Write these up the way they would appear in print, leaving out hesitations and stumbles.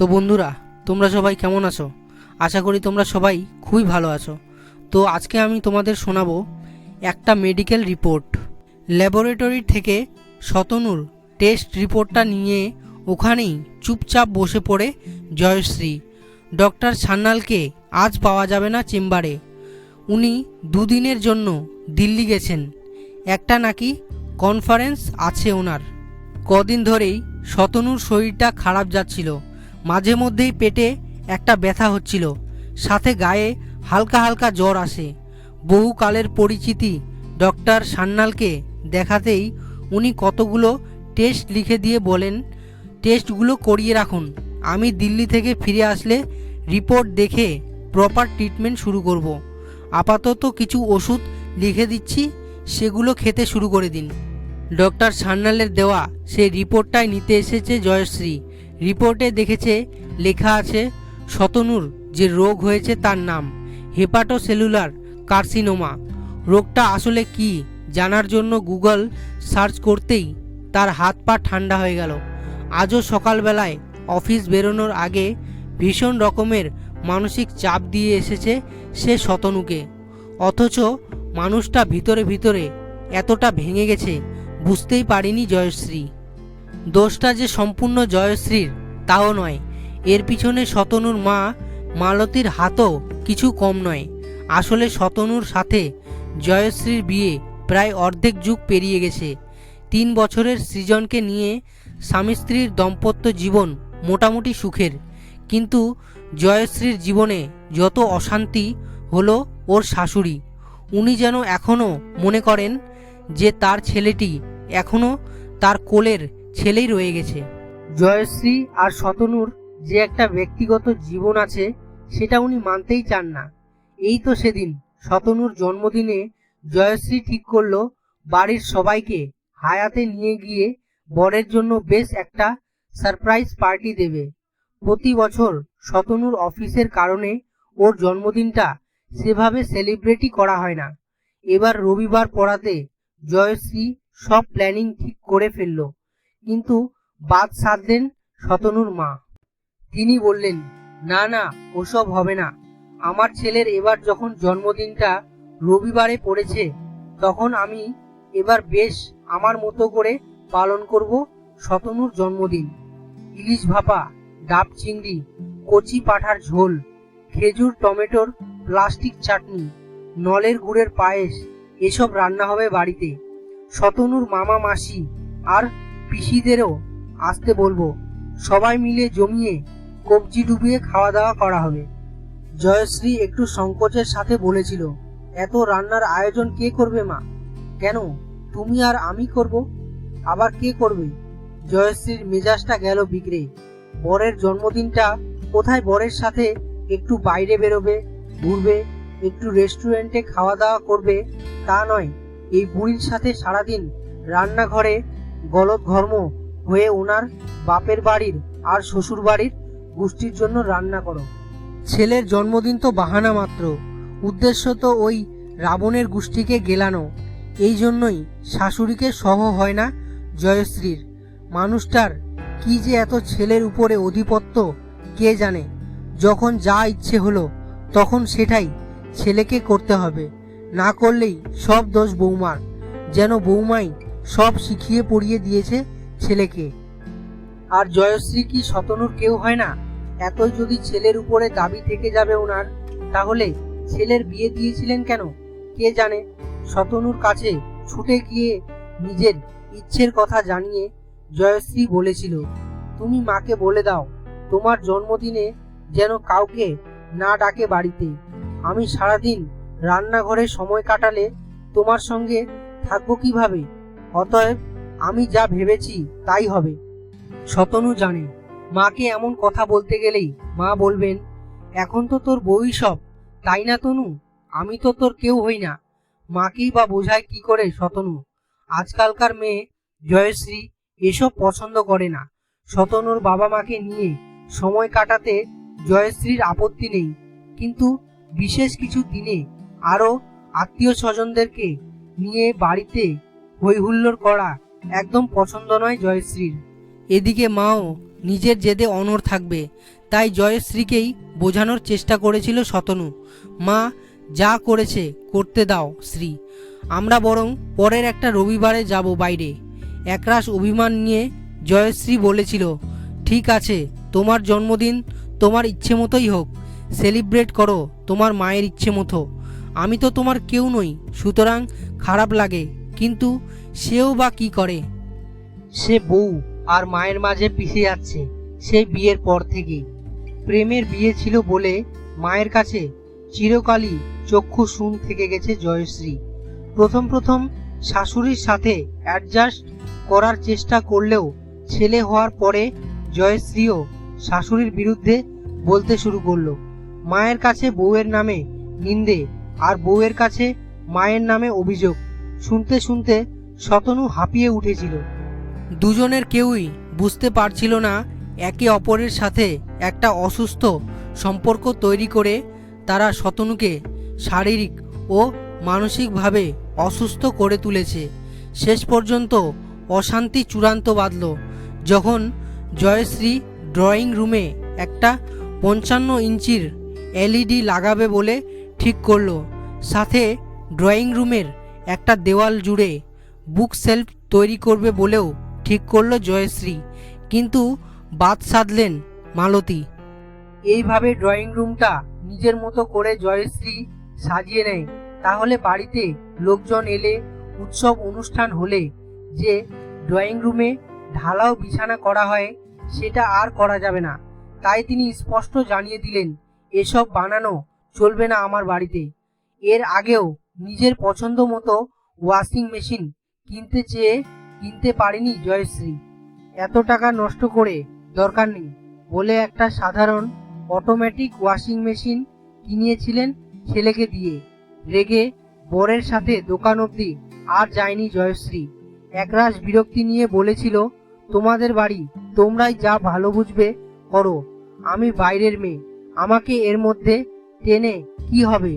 তো বন্ধুরা, তোমরা সবাই কেমন আছো? আশা করি তোমরা সবাই খুবই ভালো আছো। তো আজকে আমি তোমাদের শোনাবো একটা মেডিকেল রিপোর্ট। ল্যাবরেটরি থেকে শতনুর টেস্ট রিপোর্টটা নিয়ে ওখানেই চুপচাপ বসে পড়ে জয়শ্রী। ডক্টর সান্যালকে আজ পাওয়া যাবে না চেম্বারে। উনি দুদিনের জন্য দিল্লি গেছেন। একটা নাকি কনফারেন্স আছে ওনার। কদিন ধরেই শতনুর শরীরটা খারাপ যাচ্ছিল। মাঝে মধ্যেই পেটে একটা ব্যথা হচ্ছিল, সাথে গায়ে হালকা হালকা জ্বর আসে। বহুকালের পরিচিতি ডক্টর সান্যালকে দেখাতেই উনি কতগুলো টেস্ট লিখে দিয়ে বলেন, টেস্টগুলো করিয়ে রাখুন, আমি দিল্লি থেকে ফিরে আসলে রিপোর্ট দেখে প্রপার ট্রিটমেন্ট শুরু করব। আপাতত কিছু ওষুধ লিখে দিচ্ছি, সেগুলো খেতে শুরু করে দিন। ডক্টর সান্যালের দেওয়া সেই রিপোর্টটাই নিতে এসেছে জয়শ্রী। রিপোর্টে দেখেছে লেখা আছে শতনুর যে রোগ হয়েছে তার নাম হেপাটোসেলুলার কার্সিনোমা। রোগটা আসলে কি জানার জন্য গুগল সার্চ করতেই তার হাত পা ঠান্ডা হয়ে গেল। আজও সকালবেলায় অফিস বেরোনোর আগে ভীষণ রকমের মানসিক চাপ দিয়ে এসেছে সে শতনুকে। অথচ মানুষটা ভিতরে ভিতরে এতটা ভেঙে গেছে বুঝতেই পারেনি জয়শ্রী। দোষটা যে সম্পূর্ণ জয়শ্রীর তাও নয়, এর পিছনে শতনুর মা মালতীর হাতও কিছু কম নয়। আসলে শতনুর সাথে জয়শ্রীর বিয়ে প্রায় অর্ধেক যুগ পেরিয়ে গেছে। 3 বছরের সৃজনকে নিয়ে স্বামী স্ত্রীর দাম্পত্য জীবন মোটামুটি সুখের, কিন্তু জয়শ্রীর জীবনে যত অশান্তি হলো ওর শাশুড়ি। উনি যেন এখনও মনে করেন যে তার ছেলেটি এখনও তার কোলের ছেলেই রয়ে গেছে। জয়শ্রী আর শতনুর যে একটা ব্যক্তিগত জীবন আছে সেটা উনি মানতেই চান না। এই তো সেদিন শতনুর জন্মদিনে জয়শ্রী ঠিক করলো বাড়ির সবাইকে হায়াতে নিয়ে গিয়ে বরের জন্য বেশ একটা সারপ্রাইজ পার্টি দেবে। প্রতি বছর শতনুর অফিসের কারণে ওর জন্মদিনটা সেভাবে সেলিব্রেটই করা হয় না। এবার রবিবার পড়াতে জয়শ্রী সব প্ল্যানিং ঠিক করে ফেলল, কিন্তু বাদ সাধলেন শতনুর মা। তিনি বললেন, না না, ওসব হবে না। আমার ছেলের এবার যখন জন্মদিনটা রবিবারে পড়েছে, তখন আমি এবার বেশ আমার মতো করে পালন করব শতনুর জন্মদিন। ইলিশ ভাপা, ডাব চিংড়ি, কচি পাঁঠার ঝোল, খেজুর টমেটোর প্লাস্টিক চাটনি, নলের গুড়ের পায়েস, এসব রান্না হবে বাড়িতে। শতনুর মামা মাসি আর পিসিদেরও আসতে বলবো। সবাই মিলে জমিয়ে কবজি ডুবিয়ে খাওয়া দাওয়া করা হবে। জয়শ্রী একটু সংকোচের সাথে বলেছিল, এত রান্নার আয়োজন কে করবে মা? কেন, তুমি আর আমি করব? আবার কে করবে? জয়শ্রীর মেজাজটা গেল বিগড়ে। বরের জন্মদিনটা কোথায় বরের সাথে একটু বাইরে বেরোবে, ঘুরবে, একটু রেস্টুরেন্টে খাওয়া দাওয়া করবে তা নয়, এই বুড়ির সাথে সারাদিন রান্নাঘরে গলদঘর্ম হয়ে ওনার বাপের বাড়ির আর শ্বশুর বাড়ির গোষ্ঠীর জন্য রান্না করো। ছেলের জন্মদিন তো বাহানা মাত্র, উদ্দেশ্য তো ওই রাবণের গোষ্ঠীকে গেলানো। এই জন্যই শাশুড়িকে সহ হয় না জয়শ্রীর। মানুষটার কি যে এত ছেলের উপরে অধিপত্য কে জানে। যখন যা ইচ্ছে হলো তখন সেটাই ছেলেকে করতে হবে, না করলেই সব দোষ বৌমার। যেন বৌমাই সব শিখিয়ে পড়িয়ে দিয়েছে ছেলেকে। আর জয়শ্রী কি শতনুর কেউ হয় না? এতই যদি ছেলের উপরে দাবি থেকে যাবে ওনার, তাহলে ছেলের বিয়ে দিয়েছিলেন কেন কে জানে। শতনুর কাছে ছুটে গিয়ে নিজের ইচ্ছের কথা জানিয়ে জয়শ্রী বলেছিল, তুমি মাকে বলে দাও তোমার জন্মদিনে যেন কাউকে না ডাকে বাড়িতে। আমি সারাদিন রান্নাঘরে সময় কাটালে তোমার সঙ্গে থাকবো কিভাবে? অতএব আমি যা ভেবেছি তাই হবে। শতনু জানে মাকে এমন কথা বলতে গেলেই মা বলবেন, এখন তো তোর বউই সব, তাই না তনু? আমি তো তোর কেউ হই না। মাকেই বা বোঝায় কি করে শতনু? আজকালকার মেয়ে জয়শ্রী এসব পছন্দ করে না। শতনুর বাবা মাকে নিয়ে সময় কাটাতে জয়শ্রীর আপত্তি নেই, কিন্তু বিশেষ কিছু দিনে আরও আত্মীয় স্বজনদেরকে নিয়ে বাড়িতে হইহুল্লোড় করা একদম পছন্দ নয় জয়শ্রীর। এদিকে মাও নিজের জেদে অনড় থাকবে, তাই জয়শ্রীকেই বোঝানোর চেষ্টা করেছিল শতনু। মা যা করেছে করতে দাও শ্রী, আমরা বরং পরের একটা রবিবারে যাব বাইরে। একরাশ অভিমান নিয়ে জয়শ্রী বলেছিল, ঠিক আছে, তোমার জন্মদিন তোমার ইচ্ছে মতোই হোক, সেলিব্রেট করো তোমার মায়ের ইচ্ছে মতো। আমি তো তোমার কেউ নই, সুতরাং খারাপ লাগে, কিন্তু সেও বা কি করে? সে বউ আর মায়ের মাঝে পিছিয়ে যাচ্ছে সেই বিয়ের পর থেকেই। প্রেমের বিয়ে ছিল বলে মায়ের কাছে চিরকালই চক্ষু শূন্য থেকে গেছে জয়শ্রী। প্রথম প্রথম শাশুড়ির সাথে অ্যাডজাস্ট করার চেষ্টা করলেও ছেলে হওয়ার পরে জয়শ্রীও শাশুড়ির বিরুদ্ধে বলতে শুরু করলো। মায়ের কাছে বউয়ের নামে নিন্দে আর বউয়ের কাছে মায়ের নামে অভিযোগ শুনতে শুনতে শতনু হাঁপিয়ে উঠেছিল। দুজনের কেউই বুঝতে পারছিল না একে অপরের সাথে একটা অসুস্থ সম্পর্ক তৈরি করে তারা শতনুকে শারীরিক ও মানসিকভাবে অসুস্থ করে তুলেছে। শেষ পর্যন্ত অশান্তি চূড়ান্ত বাঁধল যখন জয়শ্রী ড্রয়িং রুমে একটা 55 ইঞ্চির এলইডি লাগাবে বলে ঠিক করলো। সাথে ড্রয়িং রুমের একটা দেওয়াল জুড়ে বুক সেলফ তৈরি করবে বলেও ঠিক করলো জয়শ্রী, কিন্তু বাদ সাধলেন মালতী। এইভাবে ড্রয়িং রুমটা নিজের মতো করে জয়শ্রী সাজিয়ে নেয়। তাহলে বাড়িতে লোকজন এলে, উৎসব অনুষ্ঠান হলে যে ড্রয়িং রুমে ঢালাও বিছানা করা হয় সেটা আর করা যাবে না। তাই তিনি স্পষ্ট জানিয়ে দিলেন, এসব বানানো চলবে না আমার বাড়িতে। এর আগেও নিজের পছন্দ মতো ওয়াশিং মেশিন কিনতে চেয়ে কিনতে পারেনি জয়শ্রী। এত টাকা নষ্ট করে দরকার নেই বলে একটা সাধারণ অটোমেটিক ওয়াশিং মেশিন কিনিয়েছিলেন ছেলেকে দিয়ে। রেগে বরের সাথে দোকান অবধি আর যায়নি জয়শ্রী। একরাশ বিরক্তি নিয়ে বলেছিল, তোমাদের বাড়ি, তোমরাই যা ভালো বুঝবে করো, আমি বাইরের মেয়ে, আমাকে এর মধ্যে টেনে কি হবে?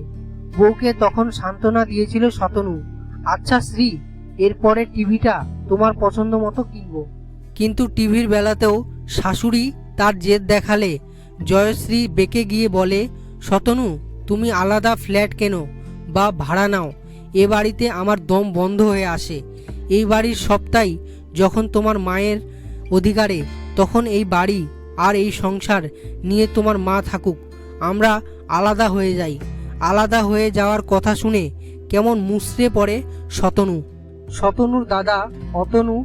বউকে তখন সান্ত্বনা দিয়েছিল শতনু, আচ্ছা শ্রী, এরপরে টিভিটা তোমার পছন্দ মতো কিনবো। কিন্তু টিভির বেলাতেও শাশুড়ি তার জেদ দেখালে জয়শ্রী বেঁকে গিয়ে বলে, শতনু, তুমি আলাদা ফ্ল্যাট কেনো বা ভাড়া নাও, এ বাড়িতে আমার দম বন্ধ হয়ে আসে। এই বাড়ির সবটাই যখন তোমার মায়ের অধিকারে, তখন এই বাড়ি আর এই সংসার নিয়ে তোমার মা থাকুক, আমরা আলাদা হয়ে যাই। আলাদা হয়ে যাওয়ার কথা শুনে কেমন মুচড়ে পড়ে শতনু। শতনুর দাদা অতনু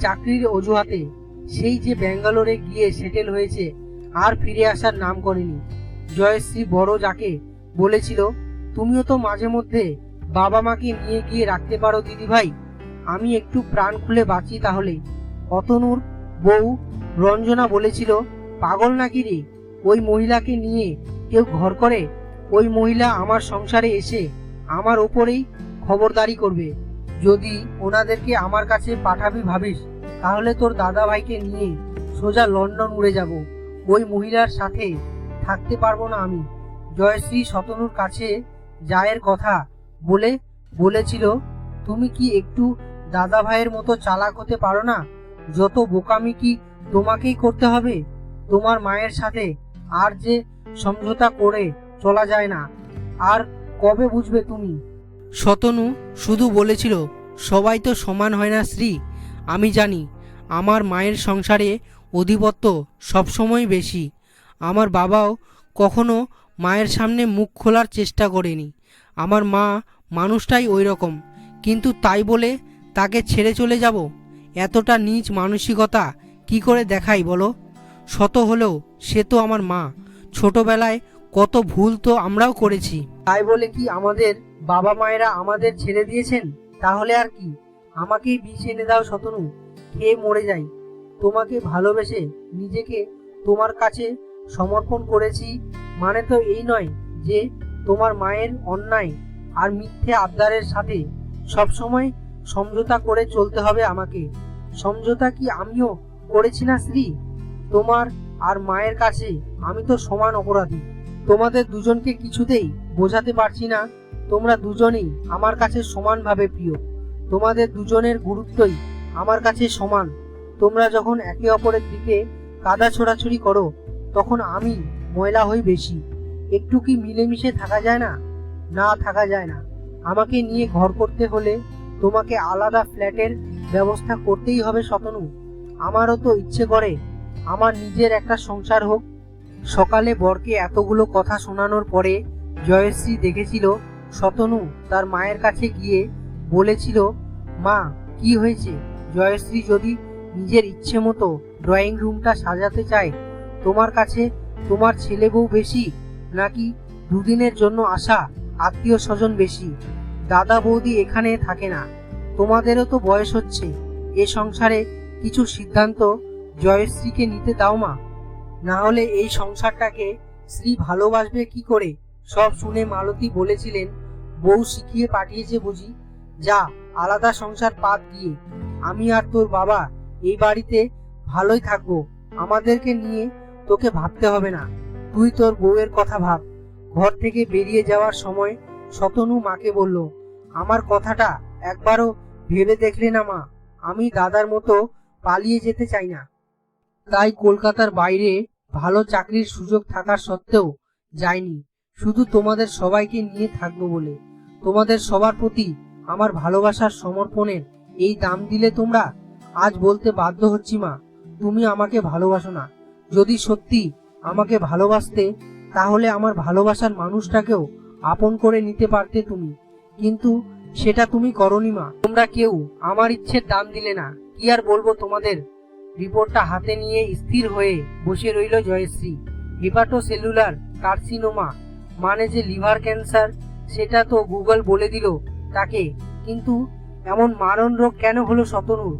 চাকরির অজুহাতে সেই যে ব্যাঙ্গালোরে গিয়ে সেটেল হয়েছে, আর ফিরে আসার নাম করেনি। জয়শ্রী বড় যাকে বলেছিল, তুমিও তো মাঝে মধ্যে বাবা মাকে নিয়ে গিয়ে রাখতে পারো দিদি ভাই, আমি একটু প্রাণ খুলে বাঁচি তাহলে। অতনুর বউ রঞ্জনা বলেছিল, পাগল নাকি রে, ওই মহিলাকে নিয়ে কেউ ঘর করে? ওই মহিলা আমার সংসারে এসে আমার ওপরেই খবরদারি করবে। যদি ওনাদেরকে আমার কাছে পাঠাবি ভাবিস, তাহলে তোর দাদা ভাইকে নিয়ে সোজা লন্ডন উড়ে যাব। ওই মহিলার সাথে থাকতে পারবো না আমি। জয়শ্রী শতনুর কাছে জায়ের কথা বলে বলেছিল, তুমি কি একটু দাদা ভাইয়ের মতো চালাক হতে পারো না? যত বোকামি কি তোমাকেই করতে হবে? তোমার মায়ের সাথে আর যে সমঝোতা করে চলা যায় না, আর কবে বুঝবে তুমি? শতনু শুধু বলেছিল, সবাই তো সমান হয় না শ্রী, আমি জানি আমার মায়ের সংসারে অধিপত্য সবসময় বেশি। আমার বাবাও কখনো মায়ের সামনে মুখ খোলার চেষ্টা করেনি। আমার মা মানুষটাই ওই রকম, কিন্তু তাই বলে তাকে ছেড়ে চলে যাব? এতটা নীচ মানসিকতা কি করে দেখাই বলো? শত হলেও সে তো আমার মা। ছোটবেলায় কত ভুল তো আমরাও করেছি, তাই বলে কি আমাদের বাবা মায়েরা আমাদের ছেড়ে দিয়েছেন? তাহলে আর কি, আমাকেই বিষ এনে দাও শতনু, খেয়ে মরে যাই। তোমাকে ভালোবেসে নিজেকে তোমার কাছে সমর্পণ করেছি, মানে তো এই নয় যে তোমার মায়ের অন্যায় আর মিথ্যে আবদারের সাথে সবসময় সমঝোতা করে চলতে হবে আমাকে। সমঝোতা কি আমিও করেছি না শ্রী? তোমার আর মায়ের কাছে আমি তো সমান অপরাধী। তোমাদের দুজনকে কিছুতেই বোঝাতে পারছি না, তোমরা দুজনেই আমার কাছে সমানভাবে প্রিয়। তোমাদের দুজনের গুরুত্বই আমার কাছে সমান। তোমরা যখন একে অপরের দিকে কাদা ছোড়াছুড়ি করো তখন আমি ময়লা হই বেশি। একটু কি মিলেমিশে থাকা যায় না? না, থাকা যায় না। আমাকে নিয়ে ঘর করতে হলে তোমাকে আলাদা ফ্ল্যাটের ব্যবস্থা করতেই হবে শতনু। আমারও তো ইচ্ছে করে আমার নিজের একটা সংসার হোক। সকালে বরকে এতগুলো কথা শোনানোর পরে জয়শ্রী দেখেছিল শতনু তার মায়ের কাছে গিয়ে বলেছিল, মা, কি হয়েছে? জয়শ্রী যদি নিজের ইচ্ছে মতো ড্রয়িং রুমটা সাজাতে চায়, তোমার কাছে তোমার ছেলে বউ বেশি নাকি দুদিনের জন্য আসা আত্মীয় স্বজন বেশি? দাদা বৌদি এখানে থাকে না, তোমাদেরও তো বয়স হচ্ছে। এ সংসারে কিছু সিদ্ধান্ত জয়শ্রীকে নিতে দাও মা, না হলে এই সংসারটাকে শ্রী ভালোবাসবে কি করে? সব শুনে মালতী বলেছিলেন, বউ শিখিয়ে পাঠিয়েছে বুঝি? যা, আলাদা সংসার পাত গিয়ে। আমি আর তোর বাবা এই বাড়িতে ভালোই থাকবো, আমাদেরকে নিয়ে তোকে ভাবতে হবে না। তুই তোর বউয়ের কথা ভাব। ঘর থেকে বেরিয়ে যাওয়ার সময় শতনু মাকে বলল, আমার কথাটা একবারও ভেবে দেখলে না মা? আমি দাদার মতো পালিয়ে যেতে চাই না। তাই কলকাতার বাইরে ভালো চাকরির সুযোগ থাকার সত্ত্বেও যাইনি, শুধু তোমাদের সবাইকে নিয়ে থাকবো বলে। তোমাদের সবার প্রতি আমার ভালোবাসার সমর্পণের এই দাম দিলে তোমরা? আজ বলতে বাধ্য হচ্ছি মা, তুমি আমাকে ভালোবাসো না। যদি সত্যি আমাকে ভালোবাসতে তাহলে আমার ভালোবাসার মানুষটাকেও আপন করে নিতে পারতে তুমি, কিন্তু সেটা তুমি করনি মা। তোমরা কেউ আমার ইচ্ছের দাম দিলে না। কি আর বলবো তোমাদের। রিপোর্টটা হাতে নিয়ে স্থির হয়ে বসে রইল জয়শ্রী। হেপাটোসেলুলার কার্সিনোমা মানে যে লিভার ক্যান্সার, সেটা তো গুগল বলে দিল তাকে, কিন্তু এমন মারণ রোগ কেন হলো শতনুর?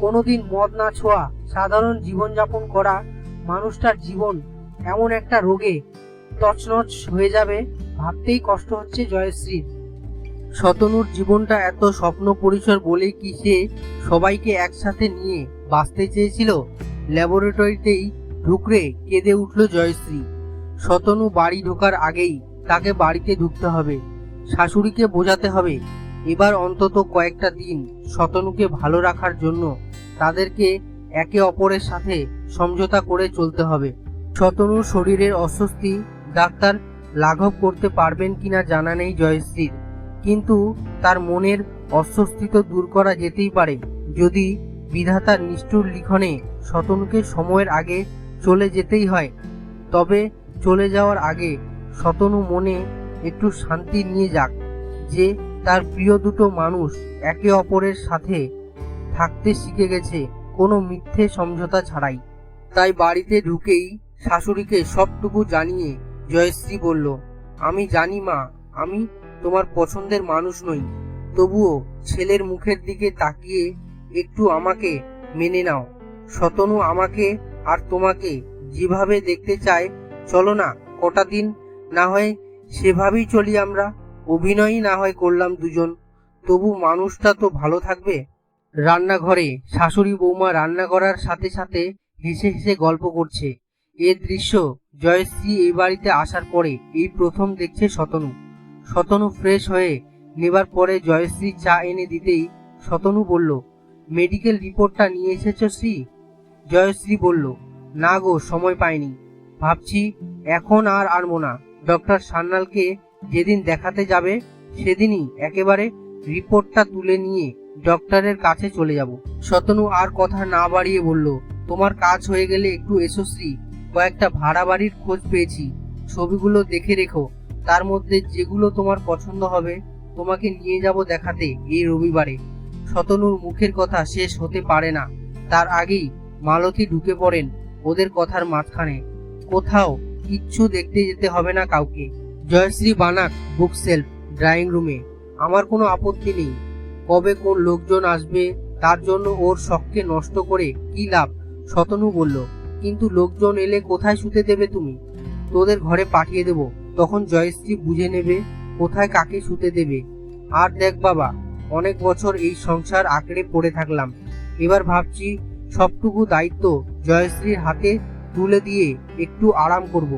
কোনোদিন মদ না ছোঁয়া সাধারণ জীবনযাপন করা মানুষটার জীবন এমন একটা রোগে তছনছ হয়ে যাবে ভাবতেই কষ্ট হচ্ছে জয়শ্রীর। শতনুর জীবনটা এত স্বপ্ন পরিসর বলে কি সে সবাইকে একসাথে নিয়ে বাঁচতে চেয়েছিল? ল্যাবরেটরিতেই ঢুকরে কেঁদে উঠল জয়শ্রী। শতনু বাড়ি ঢোকার আগেই তাকে বাড়িতে ঢুকতে হবে, শাশুড়িকে বোঝাতে হবে এবার অন্তত কয়েকটা দিন শতনুকে ভালো রাখার জন্য তাদেরকে একে অপরের সাথে সমঝোতা করে চলতে হবে। শতনুর শরীরের অস্বস্তি ডাক্তার লাঘব করতে পারবেন কিনা জানা নেই জয়শ্রীর, কিন্তু তার মনের অস্বস্তি তো দূর করা যেতেই পারে যদি বিধাতার নিষ্ঠুর লিখনে শতনুকে সময়ের আগে চলে যেতেই হয়। তবে চলে যাওয়ার আগে শতনু মনে একটু শান্তি নিয়ে যাক যে তার প্রিয় দুটো মানুষ একে অপরের সাথে থাকতে শিখে গেছে কোনো মিথ্যে সমঝোতা ছাড়াই। তাই বাড়িতে ঢুকেই শাশুড়িকে সবটুকু জানিয়ে জয়শ্রী বলল, আমি জানি মা, আমি তোমার পছন্দের মানুষ নই, তবুও ছেলের মুখের দিকে তাকিয়ে একটু আমাকে মেনে নাও। শতনু আমাকে আর তোমাকে যেভাবে দেখতে চায়, চলো না কটা দিন না হয় সেভাবেই চলি আমরা। অভিনয়ই না হয় করলাম দুজন, তবু মানুষটা তো ভালো থাকবে। রান্নাঘরে শাশুড়ি বৌমা রান্না করার সাথে সাথে হেসে হেসে গল্প করছে। এ দৃশ্য জয়শ্রী এই বাড়িতে আসার পরে এই প্রথম দেখছে শতনু। শতনু ফ্রেশ হয়ে নেবার পরে জয়শ্রী চা এনে দিতেই শতনু বলল, মেডিকেল রিপোর্টটা নিয়ে এসেছো শ্রী? জয়শ্রী বলল, না গো, সময় পাইনি, ভাবছি এখন আর আনবো না। ডক্টর সান্যালকে যেদিন দেখাতে যাবে সেদিনই একেবারে রিপোর্টটা তুলে নিয়ে ডক্টরের কাছে চলে যাব। শতনু আর কথা না বাড়িয়ে বলল, তোমার কাজ হয়ে গেলে একটু এসো শ্রী, কয়েকটা ভাড়া বাড়ির খোঁজ পেয়েছি, ছবিগুলো দেখে রেখো, তার মধ্যে যেগুলো তোমার পছন্দ হবে তোমাকে নিয়ে যাব দেখাতে এই রবিবারে। শতনুর মুখের কথা শেষ হতে পারে না, তার আগেই মালতী ঢুকে পড়েন ওদের কথার মাঝখানে। কোথাও কিচ্ছু দেখতে যেতে হবে না কাউকে। জয়শ্রী বানাক বুক সেলফ ড্রয়িং রুমে, আমার কোনো আপত্তি নেই। কবে কোন লোকজন আসবে তার জন্য ওর শখকে নষ্ট করে কি লাভ? শতনু বলল, কিন্তু লোকজন এলে কোথায় শুতে দেবে তুমি? তোদের ঘরে পাঠিয়ে দেব, তখন জয়শ্রী বুঝে নেবে কোথায় কাকে শুতে দেবে। আর দেখ বাবা, অনেক বছর এই সংসার আঁকড়ে পড়ে থাকলাম, এবার ভাবছি সবটুকু দায়িত্ব জয়শ্রীর হাতে তুলে দিয়ে একটু আরাম করব।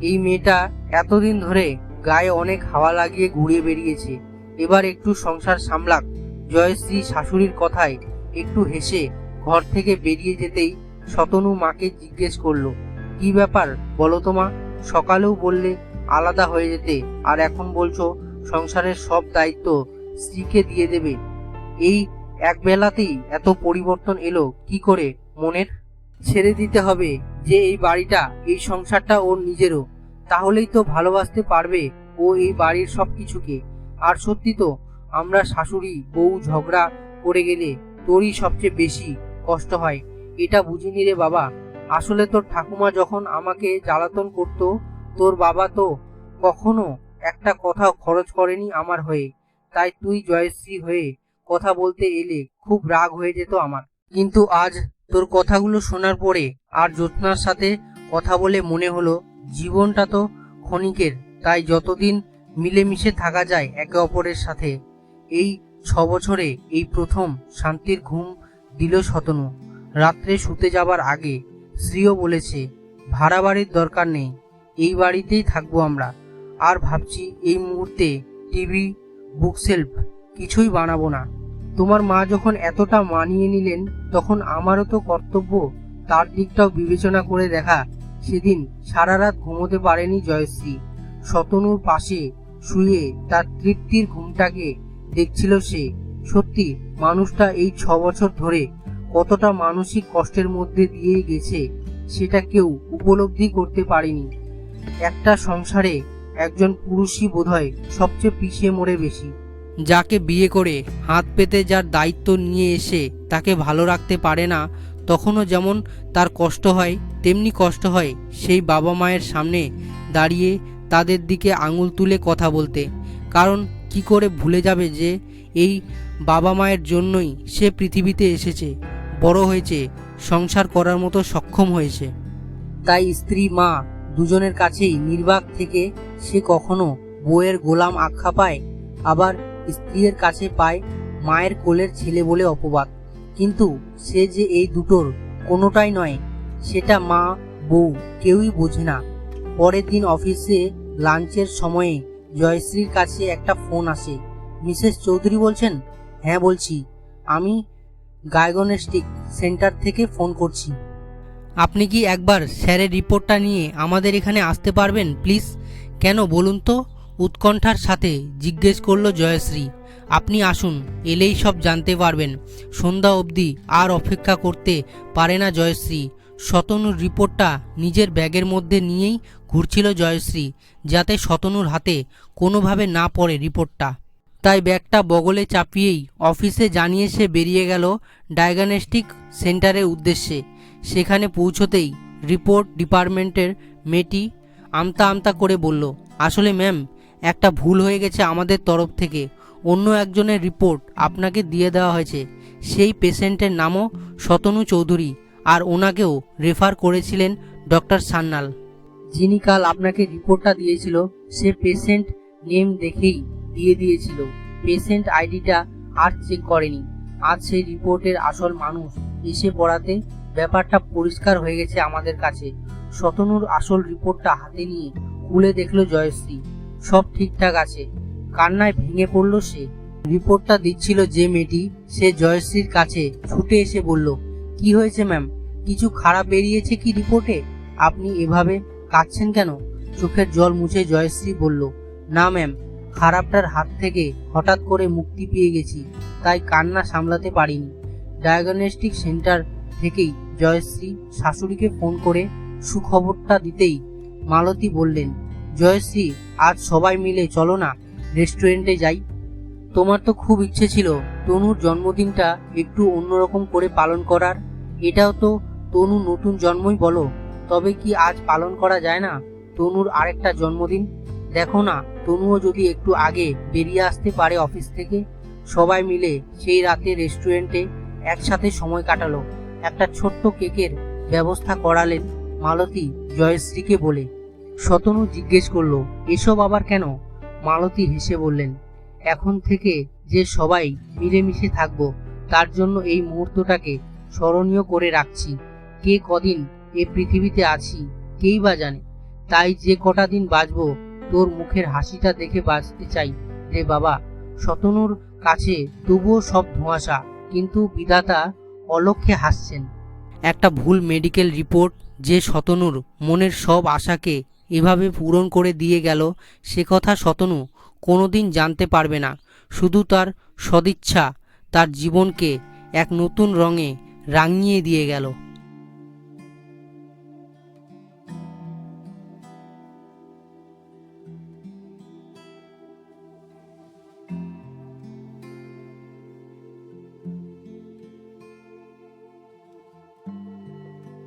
এই মেয়েটা এতদিন ধরে গায়ে অনেক হাওয়া লাগিয়ে ঘুরে বেরিয়েছে, এবার একটু সংসার সামলাক। জয়শ্রী শাশুড়ির কথায় একটু হেসে ঘর থেকে বেরিয়ে যেতেই শতনু মাকে জিজ্ঞেস করলো, কি ব্যাপার বলো তো মা? সকালেও বললে আলাদা হয়ে যেতে, আর এখন বলছো সংসারের সব দায়িত্ব স্ত্রীকে দিয়ে দেবে। এই এক বেলাতেই এত পরিবর্তন এলো কি করে মনের? ছেড়ে দিতে হবে যে এই বাড়িটা, এই সংসারটা ওর নিজেরও, তাহলেই তো ভালোবাসতে পারবে ও এই বাড়ির সবকিছুকে। আর সত্যি তো, আমরা শাশুড়ি বউ ঝগড়া করে গেলে তোরই সবচেয়ে বেশি কষ্ট হয়, এটা বুঝিনি রে বাবা। আসলে তোর ঠাকুমা যখন আমাকে জ্বালাতন করতো, তোর বাবা তো কখনো একটা কথাও খরচ করেনি আমার হয়ে। তাই তুই জয়শ্রী হয়ে কথা বলতে এলে খুব রাগ হয়ে যেত আমার। কিন্তু আজ তোর কথাগুলো শোনার পরে আর জ্যোৎস্নার সাথে কথা বলে মনে হলো জীবনটা তো ক্ষণিকের, তাই যতদিন মিলেমিশে থাকা যায় একে অপরের সাথে। এই 6 বছরে এই প্রথম শান্তির ঘুম দিল শতনু। রাত্রে শুতে যাবার আগে শ্রীও বলেছে ভাড়া বাড়ির দরকার নেই, এই বাড়িতেই থাকবো আমরা। আর ভাবছি এই মুহূর্তে টিভি, বুকশেলফ কিছুই বানাবো না। তোমার মা যখন এতটা মানিয়ে নিলেন, তখন আমারও তো কর্তব্য তার দিকটাও বিবেচনা করে দেখা। সেদিন সারা রাত ঘুমোতে পারেনি জয়শ্রী। শতনুর পাশে শুয়ে তার তৃপ্তির ঘুমটাকে দেখছিল সে। সত্যি মানুষটা এই 6 বছর ধরে কতটা মানসিক কষ্টের মধ্যে দিয়ে গেছে সেটা কেউ উপলব্ধি করতে পারেনি। একটা সংসারে একজন পুরুষই বোধহয় সবচেয়ে পিছিয়ে মরে বেশি। যাকে বিয়ে করে হাত পেতে যার দায়িত্ব নিয়ে এসে তাকে ভালো রাখতে পারে না, তখনও যেমন তার কষ্ট হয়, তেমনি কষ্ট হয় সেই বাবা মায়ের সামনে দাঁড়িয়ে তাদের দিকে আঙুল তুলে কথা বলতে। কারণ কি করে ভুলে যাবে যে এই বাবা মায়ের জন্যই সে পৃথিবীতে এসেছে, বড় হয়েছে, সংসার করার মতো সক্ষম হয়েছে। তাই স্ত্রী মা দুজনের কাছেই নির্বাক থেকে সে কখনো বউয়ের গোলাম আখ্যা পায়, আবার স্ত্রীর কাছে পায় মায়ের কোলের ছেলে বলে অপবাদ। কিন্তু সে যে এই দুটোর কোনোটাই নয়, সেটা মা বউ কেউই বোঝে না। পরের দিন অফিসে লাঞ্চের সময়ে জয়শ্রীর কাছে একটা ফোন আসে। মিসেস চৌধুরী বলছেন? হ্যাঁ বলছি, আমি ডায়াগনস্টিক সেন্টার থেকে ফোন করছি। আপনি কি একবার স্যারের রিপোর্টটা নিয়ে আমাদের এখানে আসতে পারবেন প্লিজ? কেন বলুন তো? উৎকণ্ঠার সাথে জিজ্ঞেস করলো জয়শ্রী। আপনি আসুন, এলেই সব জানতে পারবেন। সন্ধ্যা অবধি আর অপেক্ষা করতে পারে না জয়শ্রী। শতনুর রিপোর্টটা নিজের ব্যাগের মধ্যে নিয়েই ঘুরছিল জয়শ্রী, যাতে শতনুর হাতে কোনোভাবে না পড়ে রিপোর্টটা। তাই ব্যাগটা বগলে চাপিয়েই অফিসে জানিয়ে সে বেরিয়ে গেল ডায়াগনস্টিক সেন্টারের উদ্দেশ্যে। সেখানে পৌঁছতেই রিপোর্ট ডিপার্টমেন্টের মেয়েটি আমতা আমতা করে বলল, আসলে ম্যাম, একটা ভুল হয়ে গেছে আমাদের তরফ থেকে। অন্য একজনের রিপোর্ট আপনাকে দিয়ে দেওয়া হয়েছে। সেই পেশেন্টের নামও শতনু চৌধুরী, আর ওনাকেও রেফার করেছিলেন ডক্টর সান্যাল। যিনি কাল আপনাকে রিপোর্টটা দিয়েছিল সে পেশেন্ট নেম দেখেই দিয়ে দিয়েছিল, পেশেন্ট আইডিটা আর চেক করেনি। আজ সেই রিপোর্টের আসল মানুষ এসে পড়াতে ব্যাপারটা পরিষ্কার হয়ে গেছে আমাদের কাছে। শতনুর আসল রিপোর্টটা হাতে নিয়ে খুলে দেখলো জয়শ্রী, সব ঠিকঠাক আছে। কান্নায় ভেঙে পড়ল সে। রিপোর্টটা দিচ্ছিল যে মেয়েটি, সে জয়শ্রীর কাছে ছুটে এসে বলল, কি হয়েছে ম্যাম? কিছু খারাপ বেরিয়েছে কি রিপোর্টে? আপনি এভাবে কাঁদছেন কেন? চোখের জল মুছে জয়শ্রী বলল, না ম্যাম, খারাপটার হাত থেকে হঠাৎ করে মুক্তি পেয়ে গেছি, তাই কান্না সামলাতে পারিনি। ডায়াগনস্টিক সেন্টার থেকেই জয়শ্রী শাশুড়িকে ফোন করে সুখবরটা দিতেই মালতী বললেন, জয়শ্রী, আজ সবাই মিলে চলো না রেস্টুরেন্টে যাই। তোমার তো খুব ইচ্ছে ছিল তনুর জন্মদিনটা একটু অন্যরকম করে পালন করার। এটাও তো তনু নতুন জন্মই বলো, তবে কি আজ পালন করা যায় না তনুর আরেকটা জন্মদিন? দেখো না, তনুও যদি একটু আগে বেরিয়ে আসতে পারে অফিস থেকে। সবাই মিলে সেই রাতে রেস্টুরেন্টে একসাথে সময় কাটালো। একটা ছোট্ট কেকের ব্যবস্থা করালেন মালতী জয়শ্রীকে বলে। শতনু জিজ্ঞেস করলো, এসব আবার কেন? মালতী হেসে বললেন, এখন থেকে যে সবাই মিলেমিশে থাকবো, তার জন্য এই মুহূর্তটাকে স্মরণীয় করে রাখছি। কে কদিন এ পৃথিবীতে আছি কেই বা জানে, তাই যে কটা দিন বাঁচবো তোর মুখের হাসিটা দেখে বাঁচতে চাই রে বাবা। শতনুর কাছে তবুও সব ধোঁয়াশা, কিন্তু বিধাতা অলক্ষ্যে হাসছেন। একটা ভুল মেডিকেল রিপোর্ট যে শতনুর মনের সব আশাকে এভাবে পূরণ করে দিয়ে গেল, সে কথা শতনু কোনোদিন জানতে পারবে না। শুধু তার সদিচ্ছা তার জীবনকে এক নতুন রঙে রাঙিয়ে দিয়ে গেল।